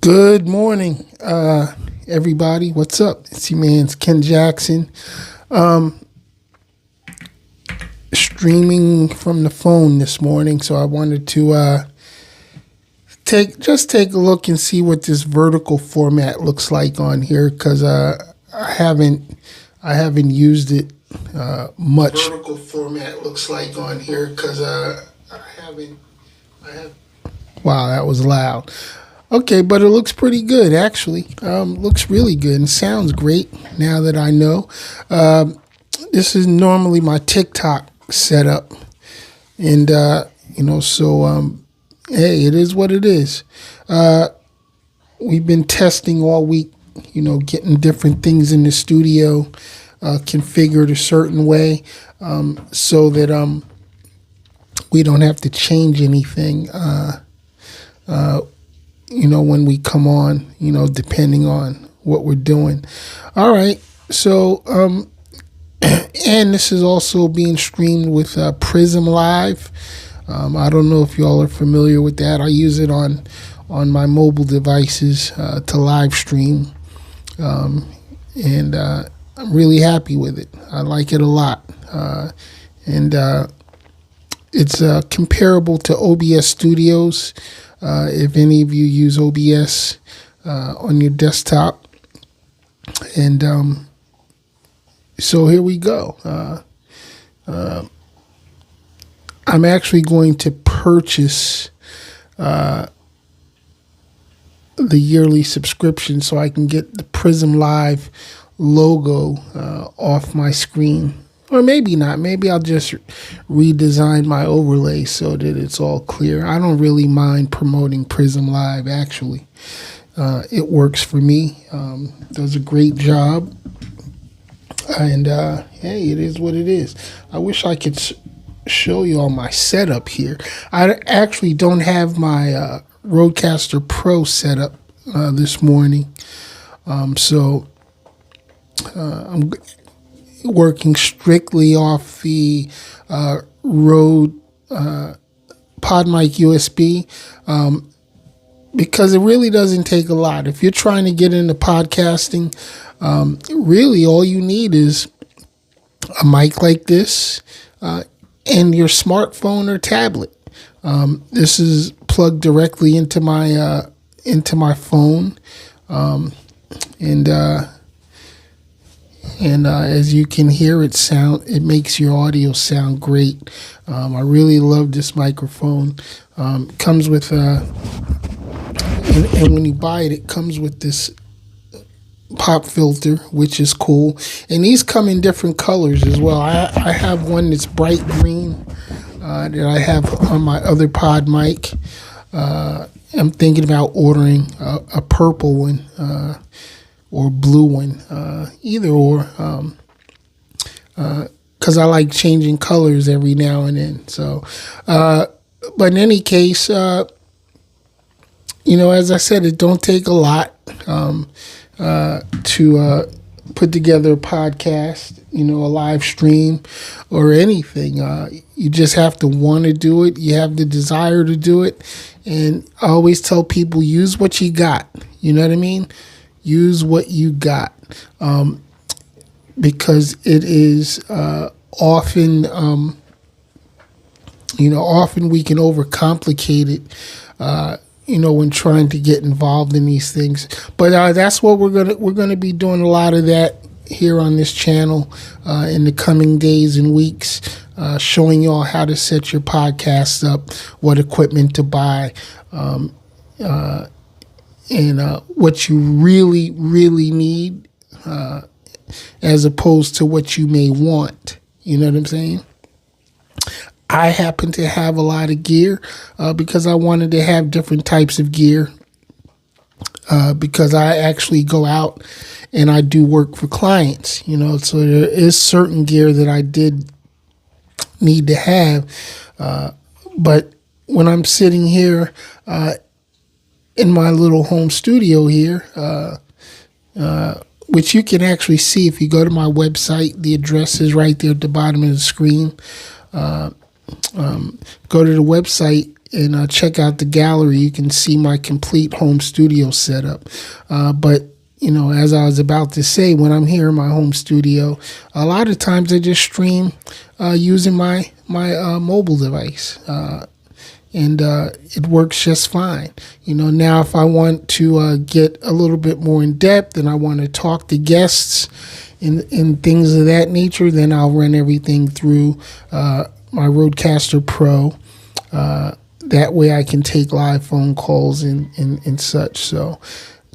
Good morning, everybody. What's up? It's your man's Ken Jackson. Um, Streaming from the phone this morning, so I wanted to take a look and see what this vertical format looks like on here because I haven't used it much. Vertical format looks like on here because I have. Wow, that was loud. Okay, but it looks pretty good, actually. Looks really good and sounds great now that I know. This is normally my TikTok setup. And, hey, it is what it is. We've been testing all week, getting different things in the studio configured a certain way so that we don't have to change anything. When we come on, depending on what we're doing. All right. So, and this is also being streamed with Prism Live. I don't know if y'all are familiar with that. I use it on my mobile devices to live stream. And I'm really happy with it. I like it a lot. And it's comparable to OBS Studios. If any of you use OBS on your desktop. And so here we go. I'm actually going to purchase the yearly subscription so I can get the Prism Live logo off my screen. Or maybe not. Maybe I'll just redesign my overlay so that it's all clear. I don't really mind promoting Prism Live, actually. It works for me. Does a great job. And, hey, it is what it is. I wish I could show you all my setup here. I actually don't have my Rodecaster Pro set up this morning. So I'm working strictly off the Rode PodMic USB because it really doesn't take a lot. If you're trying to get into podcasting, really all you need is a mic like this and your smartphone or tablet. This is plugged directly into my phone, and as you can hear, it makes your audio sound great. I really love this microphone. Comes with and when you buy it, it comes with this pop filter, which is cool. And these come in different colors as well. I have one that's bright green that I have on my other pod mic. I'm thinking about ordering a purple one. Or blue one, either or, because I like changing colors every now and then. So, but in any case, as I said, it don't take a lot to put together a podcast, a live stream or anything. You just have to want to do it. You have the desire to do it. And I always tell people, use what you got. You know what I mean? Use what you got, because it is often, often we can overcomplicate it, when trying to get involved in these things. But that's what we're gonna be doing a lot of that here on this channel in the coming days and weeks, showing y'all how to set your podcast up, what equipment to buy. And what you really, really need as opposed to what you may want. You know what I'm saying? I happen to have a lot of gear because I wanted to have different types of gear because I actually go out and I do work for clients, so there is certain gear that I did need to have. But when I'm sitting here in my little home studio here, which you can actually see if you go to my website. The address is right there at the bottom of the screen. Go to the website and check out the gallery. You can see my complete home studio setup. But as I was about to say, when I'm here in my home studio, a lot of times I just stream using my mobile device, and it works just fine. Now if I want to get a little bit more in depth and I want to talk to guests and things of that nature, then I'll run everything through my Rodecaster Pro. That way I can take live phone calls and such. So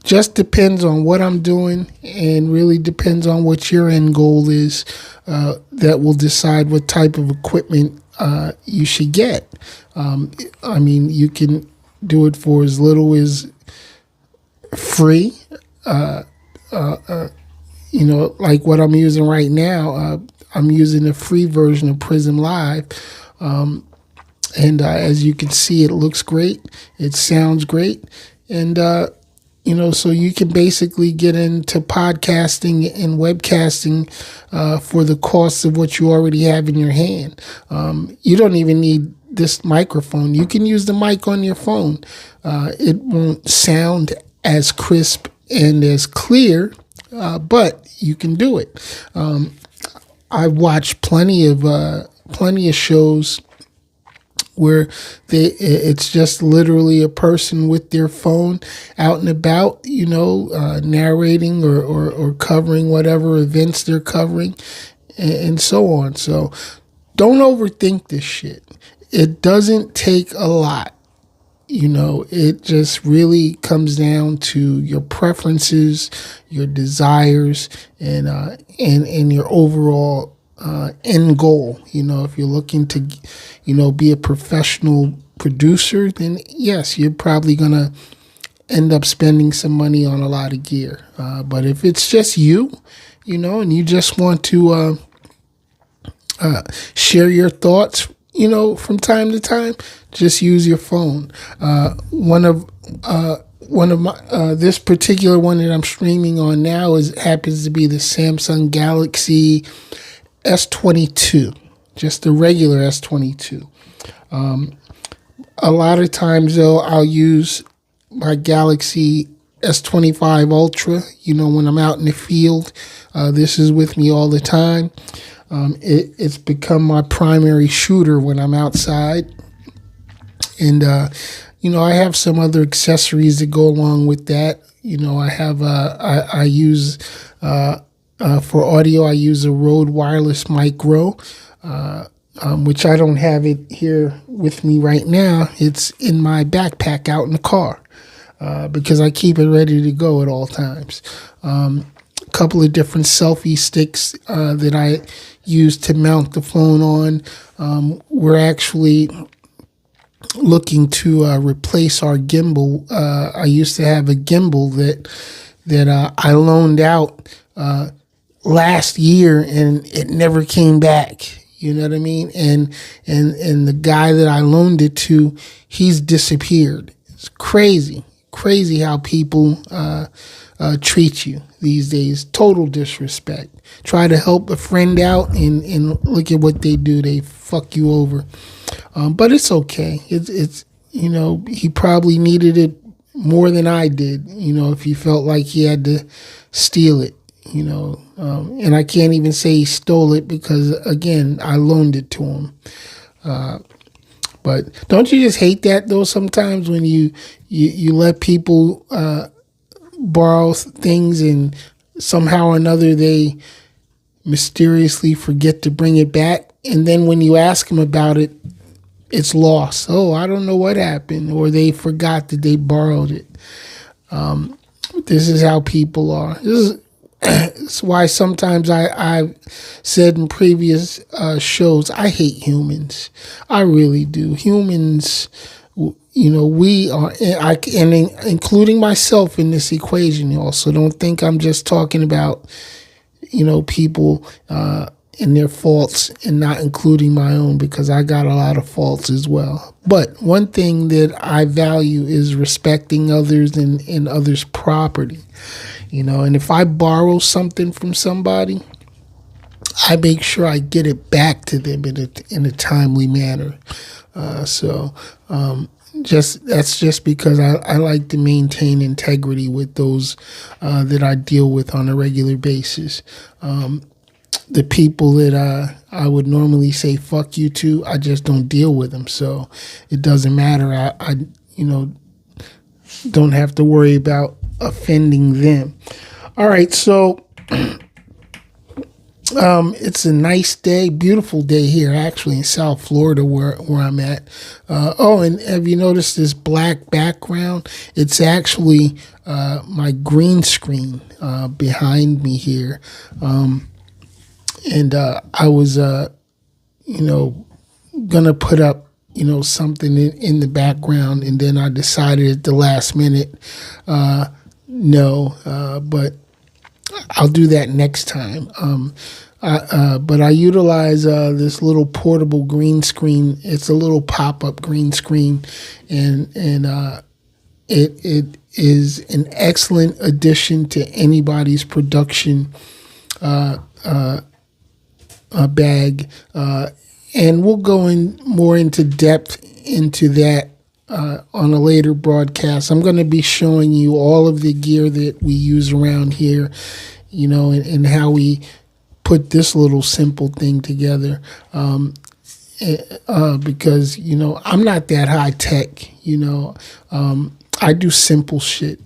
just depends on what I'm doing, and really depends on what your end goal is. That will decide what type of equipment you should get. You can do it for as little as free. Like what I'm using right now. I'm using the free version of Prism Live. And as you can see, it looks great. It sounds great. And so you can basically get into podcasting and webcasting for the cost of what you already have in your hand. You don't even need this microphone. You can use the mic on your phone. It won't sound as crisp and as clear, but you can do it. I've watched plenty of shows where it's just literally a person with their phone out and about, narrating or covering whatever events they're covering, and so on. So don't overthink this shit. It doesn't take a lot. It just really comes down to your preferences, your desires, and your overall end goal. If you're looking to, be a professional producer, then yes, you're probably going to end up spending some money on a lot of gear. But if it's just you, and you just want to share your thoughts, from time to time, just use your phone. One of my this particular one that I'm streaming on now happens to be the Samsung Galaxy S22, just the regular S22. A lot of times though, I'll use my Galaxy S25 Ultra. When I'm out in the field, this is with me all the time. It's become my primary shooter when I'm outside. And, I have some other accessories that go along with that. I have, I use, for audio, I use a Rode Wireless Micro, which I don't have it here with me right now. It's in my backpack out in the car, because I keep it ready to go at all times. Couple of different selfie sticks that I use to mount the phone on. We're actually looking to replace our gimbal. I used to have a gimbal that I loaned out last year, and it never came back. You know what I mean? And the guy that I loaned it to, he's disappeared. It's crazy how people treat you these days. Total disrespect. Try to help a friend out, and look at what they do. They fuck you over. But it's okay. It's he probably needed it more than I did. If he felt like he had to steal it. And I can't even say he stole it, because again, I loaned it to him. But don't you just hate that though? Sometimes when you let people borrow things, and somehow or another they mysteriously forget to bring it back, and then when you ask them about it, it's lost. Oh, I don't know what happened, or they forgot that they borrowed it. This is how people are. It's why sometimes I've said in previous shows, I hate humans. I really do. Humans, we are, and including myself in this equation also. Don't think I'm just talking about, people and their faults and not including my own, because I got a lot of faults as well. But one thing that I value is respecting others and others' property. And if I borrow something from somebody, I make sure I get it back to them in a timely manner. So that's just because I like to maintain integrity with those that I deal with on a regular basis. The people that I would normally say fuck you to, I just don't deal with them. So it doesn't matter. I don't have to worry about offending them. All right, so it's a nice day, beautiful day here, actually in South Florida, where I'm at. And have you noticed this black background? It's actually my green screen behind me here, and I was, gonna put up, something in the background, and then I decided at the last minute, no, but I'll do that next time. But I utilize this little portable green screen. It's a little pop-up green screen, and it is an excellent addition to anybody's production bag. And we'll go in more into depth into that on a later broadcast. I'm going to be showing you all of the gear that we use around here, and how we put this little simple thing together. Because, I'm not that high tech, I do simple shit.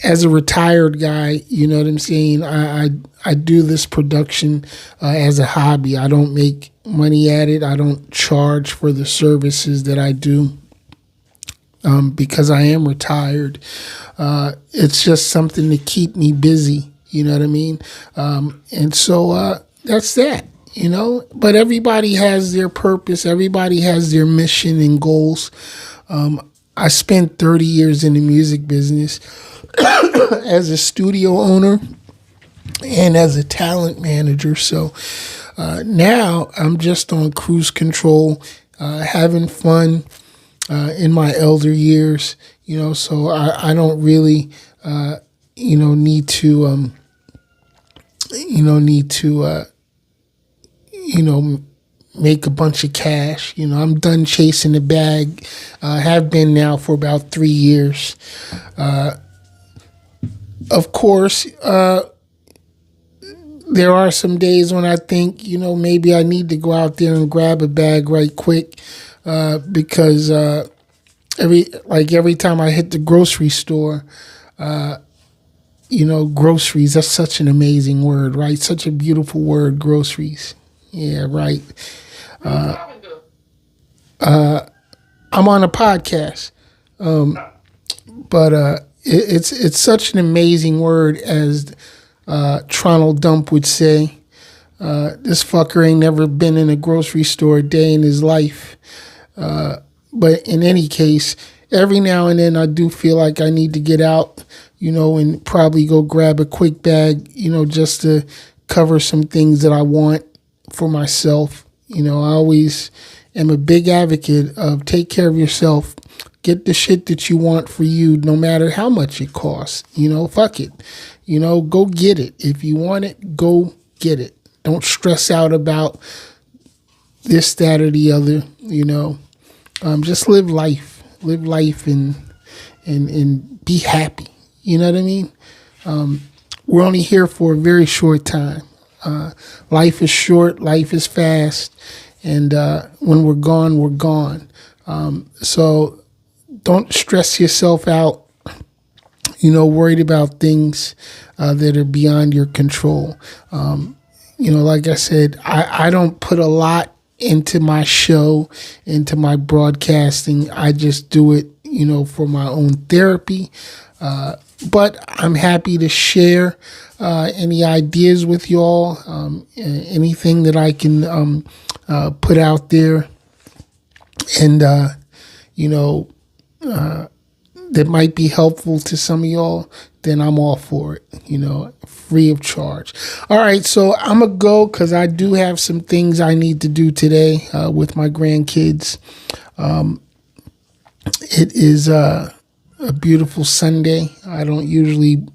As a retired guy, you know what I'm saying? I do this production as a hobby. I don't make money at it. I don't charge for the services that I do because I am retired. It's just something to keep me busy. You know what I mean? And so that's that, But everybody has their purpose. Everybody has their mission and goals. I spent 30 years in the music business as a studio owner and as a talent manager. So now I'm just on cruise control, having fun in my elder years, so I don't really, need to, make a bunch of cash. I'm done chasing the bag. Have been now for about 3 years. Of course, there are some days when I think, maybe I need to go out there and grab a bag right quick, because every time I hit the grocery store, groceries, that's such an amazing word, right? Such a beautiful word, groceries. Yeah, right. I'm on a podcast, but it's such an amazing word, as Tronald Dump would say. This fucker ain't never been in a grocery store a day in his life. But in any case, every now and then I do feel like I need to get out, and probably go grab a quick bag, just to cover some things that I want for myself. I always am a big advocate of take care of yourself. Get the shit that you want for you, no matter how much it costs. Fuck it. Go get it. If you want it, go get it. Don't stress out about this, that, or the other. Just live life. Live life and be happy. You know what I mean? We're only here for a very short time. Life is short. Life is fast. And when we're gone, we're gone. So don't stress yourself out, worried about things that are beyond your control. Like I said, I don't put a lot into my show, into my broadcasting. I just do it, for my own therapy. But I'm happy to share any ideas with y'all, anything that I can put out there, and that might be helpful to some of y'all, then I'm all for it, free of charge. All right, so I'm going to go because I do have some things I need to do today with my grandkids. It is a beautiful Sunday. I don't usually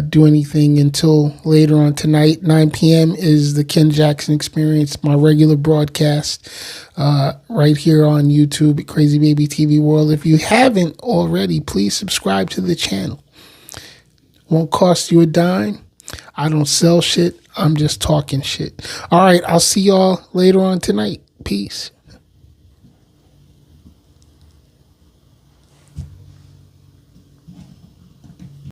do anything until later on tonight. 9 p.m. is the Ken Jackson Experience, my regular broadcast right here on YouTube at Crazy Baby TV World. If you haven't already, please subscribe to the channel. Won't cost you a dime. I don't sell shit. I'm just talking shit. All right, I'll see y'all later on tonight. Peace.